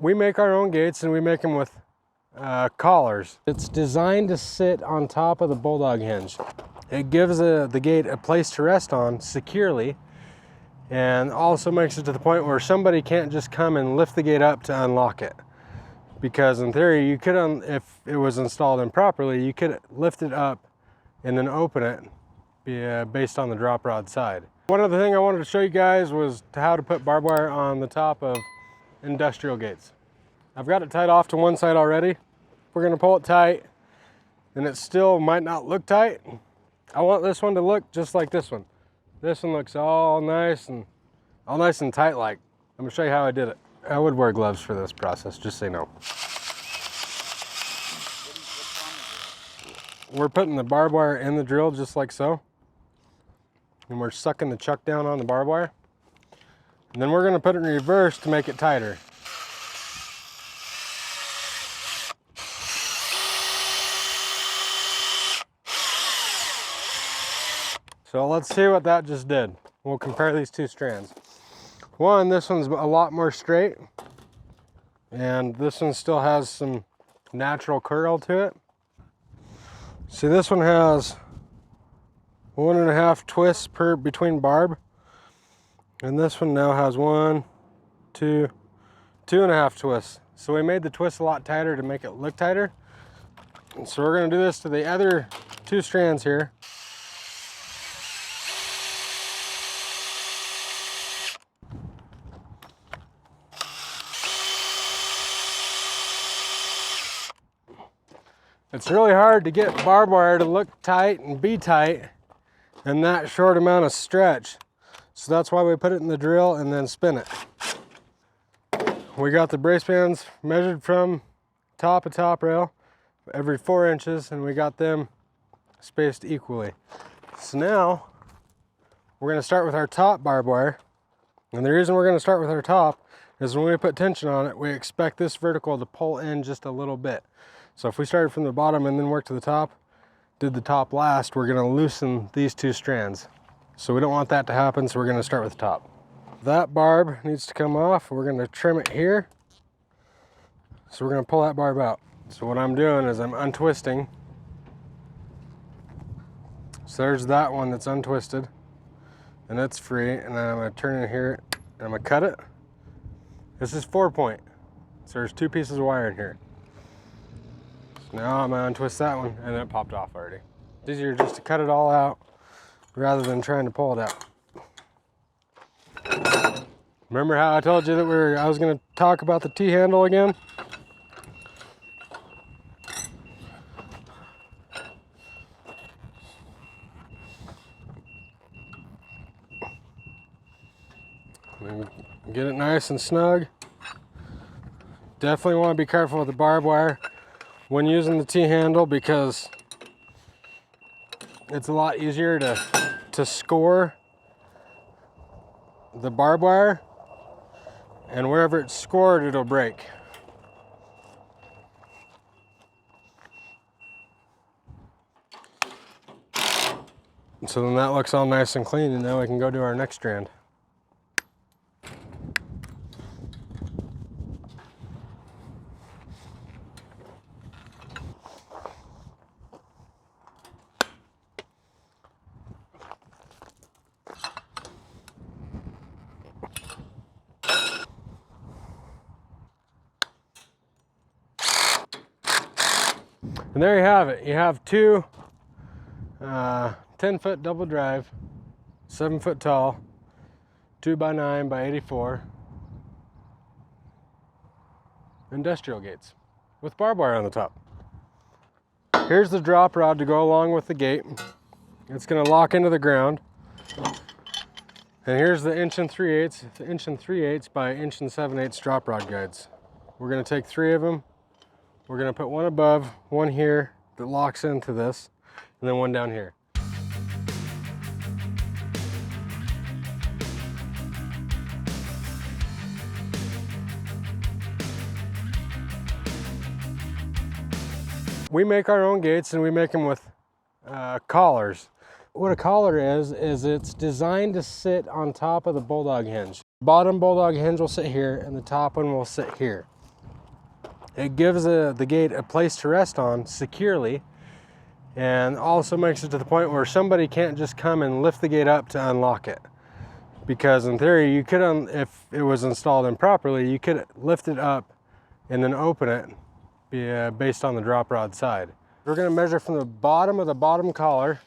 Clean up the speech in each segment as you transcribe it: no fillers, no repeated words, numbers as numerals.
We make our own gates and we make them with collars. It's designed to sit on top of the bulldog hinge. It gives the gate a place to rest on securely, and also makes it to the point where somebody can't just come and lift the gate up to unlock it. Because in theory, you could, if it was installed improperly, you could lift it up and then open it based on the drop rod side. One other thing I wanted to show you guys was how to put barbed wire on the top of industrial gates. I've got it tied off to one side already. We're gonna pull it tight, and it still might not look tight. I want this one to look just like this one. This one looks all nice and tight like. I'm gonna show you how I did it. I would wear gloves for this process, just say no. We're putting the barbed wire in the drill just like so. And we're sucking the chuck down on the barbed wire. And then we're gonna put it in reverse to make it tighter. So let's see what that just did. We'll compare these two strands. One, this one's a lot more straight, and this one still has some natural curl to it. See, this one has 1.5 twists between barb, and this one now has 1, 2, 2.5 twists. So we made the twist a lot tighter to make it look tighter. And so we're gonna do this to the other two strands here. It's really hard to get barbed wire to look tight and be tight in that short amount of stretch. So that's why we put it in the drill and then spin it. We got the brace bands measured from top of top rail every 4 inches, and we got them spaced equally. So now we're gonna start with our top barbed wire. And the reason we're gonna start with our top is when we put tension on it, we expect this vertical to pull in just a little bit. So if we started from the bottom and then worked to the top, did the top last, we're gonna loosen these two strands. So we don't want that to happen, so we're gonna start with the top. That barb needs to come off. We're gonna trim it here. So we're gonna pull that barb out. So what I'm doing is I'm untwisting. So there's that one that's untwisted, and it's free. And then I'm gonna turn it here, and I'm gonna cut it. This is 4-point. So there's 2 pieces of wire in here. Now I'm gonna untwist that one, and it popped off already. It's easier just to cut it all out rather than trying to pull it out. Remember how I told you that I was gonna talk about the T-handle again? Get it nice and snug. Definitely want to be careful with the barbed wire when using the T-handle, because it's a lot easier to score the barbed wire, and wherever it's scored, it'll break. So then that looks all nice and clean, and now we can go to our next strand. And there you have it. You have two 10-foot double drive, 7-foot tall, 2x9 by 84 industrial gates with barbed wire on the top. Here's the drop rod to go along with the gate. It's going to lock into the ground. And here's the 1 3/8 by 1 7/8 drop rod guides. We're going to take 3 of them. We're gonna put one above, one here that locks into this, and then one down here. We make our own gates, and we make them with collars. What a collar is it's designed to sit on top of the bulldog hinge. Bottom bulldog hinge will sit here, and the top one will sit here. It gives the gate a place to rest on securely, and also makes it to the point where somebody can't just come and lift the gate up to unlock it. Because in theory, you could, if it was installed improperly, you could lift it up and then open it based on the drop rod side. We're going to measure from the bottom of the bottom collar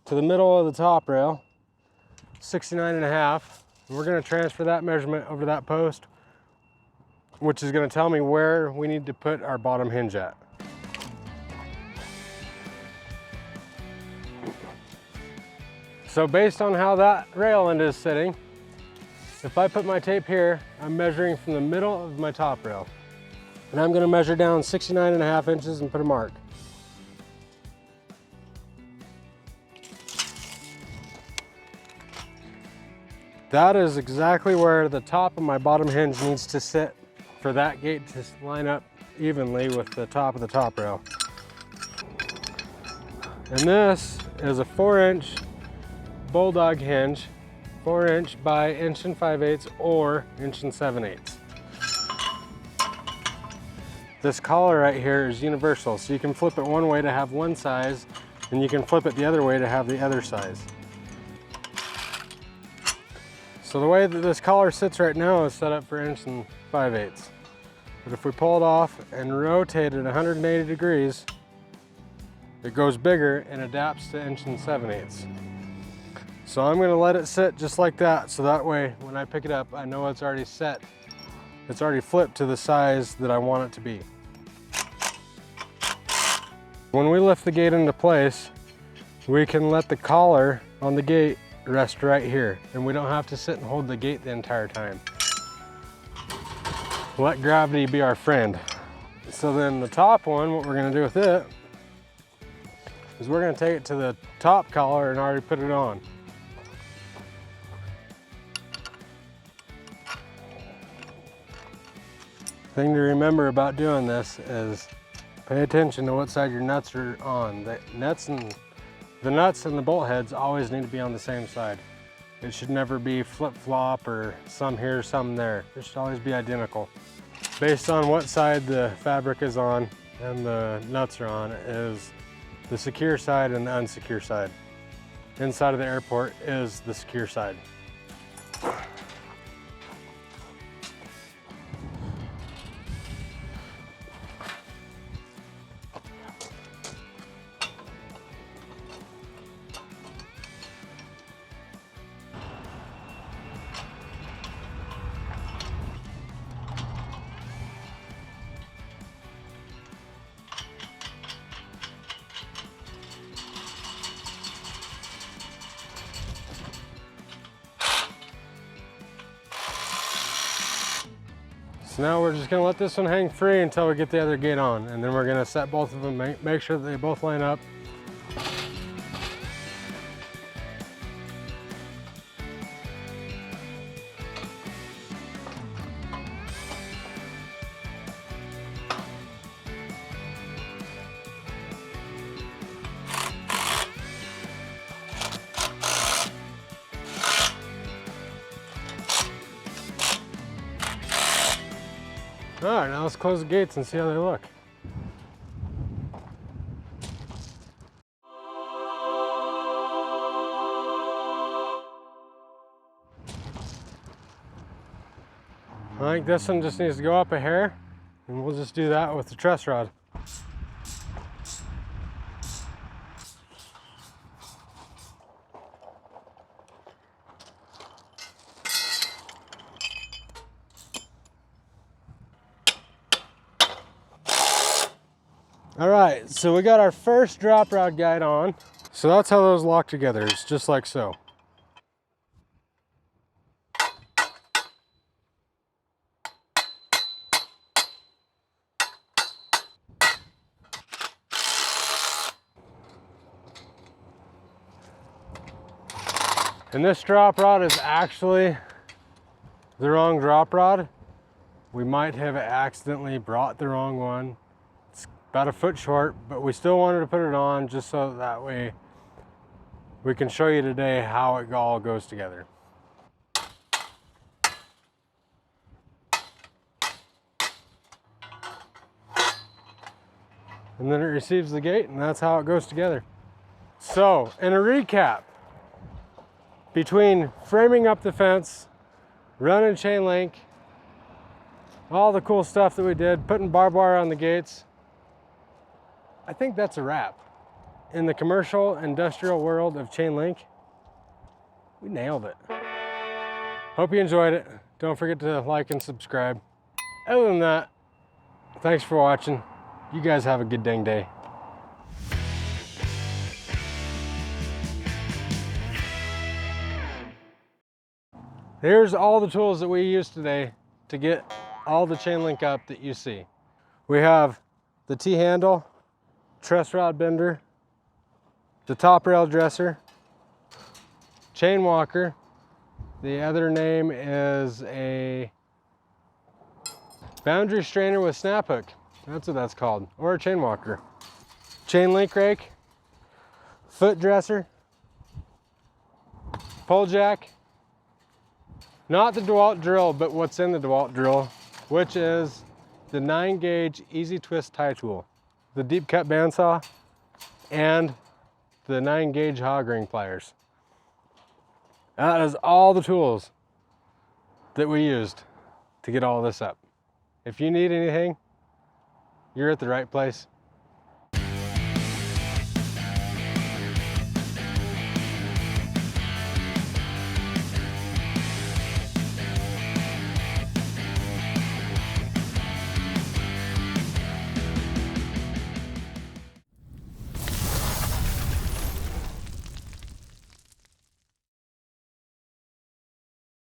to the middle of the top rail, 69.5. We're going to transfer that measurement over that post, which is going to tell me where we need to put our bottom hinge at. So based on how that rail end is sitting, if I put my tape here, I'm measuring from the middle of my top rail. And I'm going to measure down 69.5 inches and put a mark. That is exactly where the top of my bottom hinge needs to sit for that gate to line up evenly with the top of the top rail. And this is a 4-inch bulldog hinge, 4-inch by 1 5/8 or 1 7/8. This collar right here is universal, so you can flip it one way to have one size, and you can flip it the other way to have the other size. So the way that this collar sits right now is set up for 1 5/8. But if we pull it off and rotate it 180 degrees, it goes bigger and adapts to 1 7/8. So I'm going to let it sit just like that, so that way when I pick it up, I know it's already set. It's already flipped to the size that I want it to be. When we lift the gate into place, we can let the collar on the gate rest right here, and we don't have to sit and hold the gate the entire time. Let gravity be our friend. So then the top one, what we're going to do with it is we're going to take it to the top collar and already put it on. Thing to remember about doing this is pay attention to what side your nuts are on. The nuts and the bolt heads always need to be on the same side. It should never be flip-flop or some here, some there. It should always be identical. Based on what side the fabric is on and the nuts are on is the secure side and the unsecure side. Inside of the airport is the secure side. So now we're just going to let this one hang free until we get the other gate on, and then we're going to set both of them, make sure that they both line up. All right, now let's close the gates and see how they look. I think this one just needs to go up a hair, and we'll just do that with the truss rod. All right, so we got our first drop rod guide on. So that's how those lock together, it's just like so. And this drop rod is actually the wrong drop rod. We might have accidentally brought the wrong one. It's about a foot short, but we still wanted to put it on just so that way we can show you today how it all goes together. and then it receives the gate, and that's how it goes together. So, in a recap, between framing up the fence, running chain link, all the cool stuff that we did, putting barbed wire on the gates, I think that's a wrap. In the commercial, industrial world of chain link, we nailed it. Hope you enjoyed it. Don't forget to like and subscribe. Other than that, thanks for watching. You guys have a good dang day. Here's all the tools that we used today to get all the chain link up that you see. We have the T-handle, truss rod bender, the top rail dresser, chain walker. The other name is a boundary strainer with snap hook. That's what that's called, or a chain walker. Chain link rake, foot dresser, pole jack, not the DeWalt drill, but what's in the DeWalt drill, which is the 9-gauge easy twist tie tool, the deep cut bandsaw, and the 9-gauge hog ring pliers. That is all the tools that we used to get all this up. If you need anything, you're at the right place.